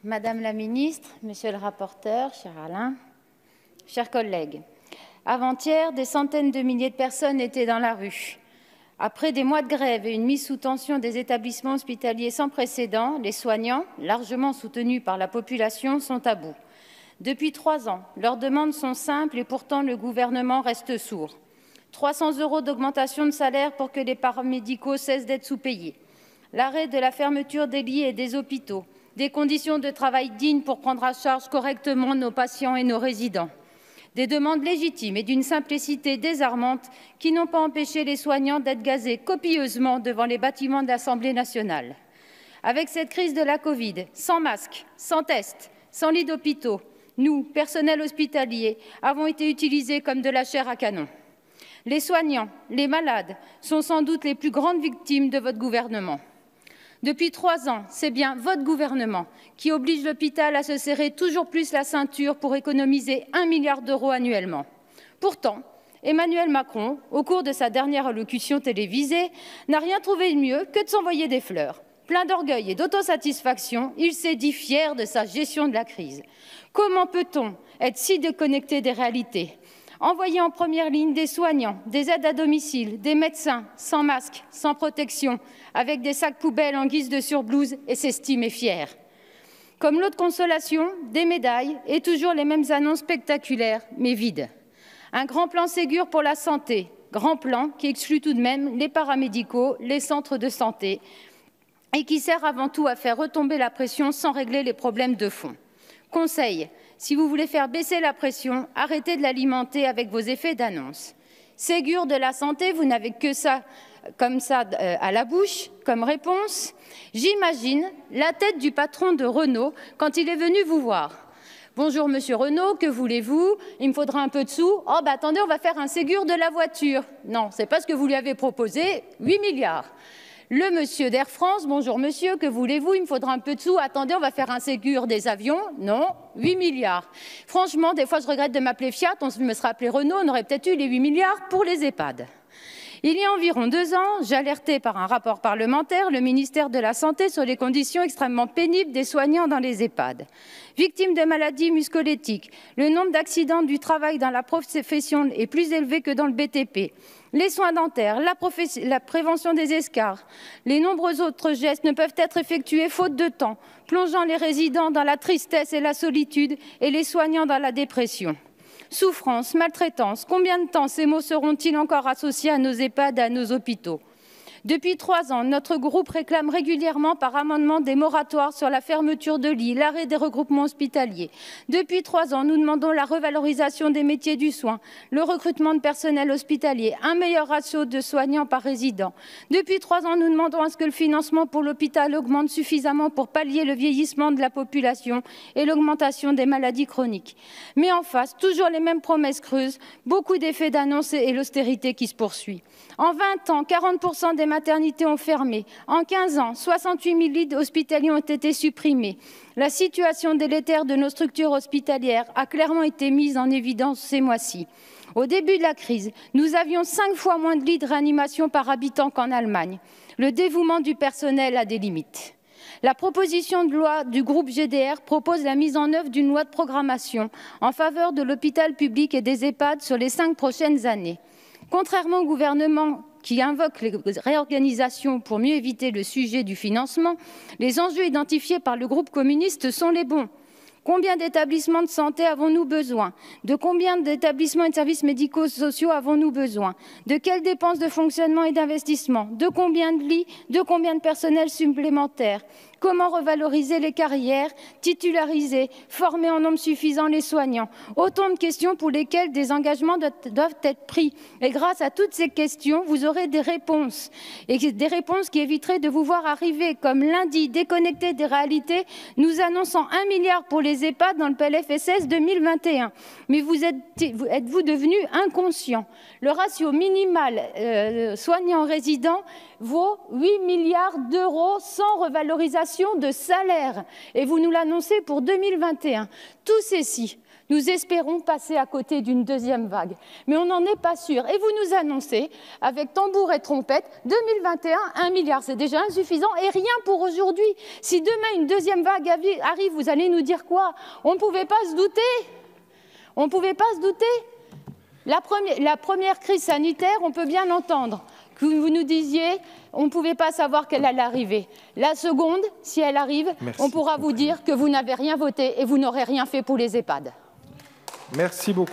Madame la ministre, monsieur le rapporteur, cher Alain, chers collègues, avant-hier, des centaines de milliers de personnes étaient dans la rue. Après des mois de grève et une mise sous tension des établissements hospitaliers sans précédent, les soignants, largement soutenus par la population, sont à bout. Depuis 3 ans, leurs demandes sont simples et pourtant le gouvernement reste sourd. 300 € d'augmentation de salaire pour que les paramédicaux cessent d'être sous-payés. L'arrêt de la fermeture des lits et des hôpitaux. Des conditions de travail dignes pour prendre en charge correctement nos patients et nos résidents. Des demandes légitimes et d'une simplicité désarmante qui n'ont pas empêché les soignants d'être gazés copieusement devant les bâtiments de l'Assemblée nationale. Avec cette crise de la Covid, sans masque, sans test, sans lit d'hôpitaux, nous, personnel hospitalier, avons été utilisés comme de la chair à canon. Les soignants, les malades sont sans doute les plus grandes victimes de votre gouvernement. Depuis 3 ans, c'est bien votre gouvernement qui oblige l'hôpital à se serrer toujours plus la ceinture pour économiser 1 milliard d'euros annuellement. Pourtant, Emmanuel Macron, au cours de sa dernière allocution télévisée, n'a rien trouvé de mieux que de s'envoyer des fleurs. Plein d'orgueil et d'autosatisfaction, il s'est dit fier de sa gestion de la crise. Comment peut-on être si déconnecté des réalités ? Envoyer en première ligne des soignants, des aides à domicile, des médecins, sans masque, sans protection, avec des sacs poubelles en guise de surblouse et s'estimer fier. Comme l'autre consolation, des médailles et toujours les mêmes annonces spectaculaires, mais vides. Un grand plan Ségur pour la santé, grand plan qui exclut tout de même les paramédicaux, les centres de santé et qui sert avant tout à faire retomber la pression sans régler les problèmes de fond. Conseil, si vous voulez faire baisser la pression, arrêtez de l'alimenter avec vos effets d'annonce. Ségur de la santé, vous n'avez que ça comme ça à la bouche, comme réponse. J'imagine la tête du patron de Renault quand il est venu vous voir. Bonjour Monsieur Renault, que voulez-vous? Il me faudra un peu de sous. Oh bah attendez, on va faire un Ségur de la voiture. Non, c'est pas ce que vous lui avez proposé, 8 milliards. Le monsieur d'Air France, bonjour monsieur, que voulez-vous? Il me faudra un peu de sous. Attendez, on va faire un Ségur des avions. Non, 8 milliards. Franchement, des fois, je regrette de m'appeler Fiat. On me serait appelé Renault, on aurait peut-être eu les 8 milliards pour les EHPAD. Il y a environ 2 ans, j'alertais par un rapport parlementaire le ministère de la Santé sur les conditions extrêmement pénibles des soignants dans les EHPAD. Victimes de maladies musculoskélétiques, le nombre d'accidents du travail dans la profession est plus élevé que dans le BTP. Les soins dentaires, la prévention des escarres, les nombreux autres gestes ne peuvent être effectués faute de temps, plongeant les résidents dans la tristesse et la solitude et les soignants dans la dépression. Souffrance, maltraitance, combien de temps ces mots seront-ils encore associés à nos EHPAD et à nos hôpitaux? Depuis 3 ans, notre groupe réclame régulièrement par amendement des moratoires sur la fermeture de lits, l'arrêt des regroupements hospitaliers. Depuis 3 ans, nous demandons la revalorisation des métiers du soin, le recrutement de personnel hospitalier, un meilleur ratio de soignants par résident. Depuis 3 ans, nous demandons à ce que le financement pour l'hôpital augmente suffisamment pour pallier le vieillissement de la population et l'augmentation des maladies chroniques. Mais en face, toujours les mêmes promesses creuses, beaucoup d'effets d'annonce et l'austérité qui se poursuit. En 20 ans, 40% des maternités ont fermé. En 15 ans, 68 000 lits hospitaliers ont été supprimés. La situation délétère de nos structures hospitalières a clairement été mise en évidence ces mois-ci. Au début de la crise, nous avions 5 fois moins de lits de réanimation par habitant qu'en Allemagne. Le dévouement du personnel a des limites. La proposition de loi du groupe GDR propose la mise en œuvre d'une loi de programmation en faveur de l'hôpital public et des EHPAD sur les 5 prochaines années. Contrairement au gouvernement qui invoque les réorganisations pour mieux éviter le sujet du financement, les enjeux identifiés par le groupe communiste sont les bons. Combien d'établissements de santé avons-nous besoin? De combien d'établissements et de services médico-sociaux avons-nous besoin? De quelles dépenses de fonctionnement et d'investissement? De combien de lits? De combien de personnel supplémentaire? Comment revaloriser les carrières, titulariser, former en nombre suffisant les soignants? Autant de questions pour lesquelles des engagements doivent être pris. Et grâce à toutes ces questions, vous aurez des réponses. Et des réponses qui éviteraient de vous voir arriver comme lundi, déconnectés des réalités, nous annonçant 1 milliard pour les les EHPAD dans le PLFSS 2021. Mais êtes-vous devenus inconscients? Le ratio minimal soignants-résidents vaut 8 milliards d'euros sans revalorisation de salaire. Et vous nous l'annoncez pour 2021. Tous ceci, nous espérons passer à côté d'une deuxième vague. Mais on n'en est pas sûr. Et vous nous annoncez, avec tambour et trompette, 2021, 1 milliard. C'est déjà insuffisant et rien pour aujourd'hui. Si demain une deuxième vague arrive, vous allez nous dire quoi? On ne pouvait pas se douter. On ne pouvait pas se douter. La première crise sanitaire, on peut bien l'entendre. Que vous nous disiez, on ne pouvait pas savoir qu'elle allait arriver. La seconde, si elle arrive, on pourra vous dire que vous n'avez rien voté et vous n'aurez rien fait pour les EHPAD. Merci beaucoup.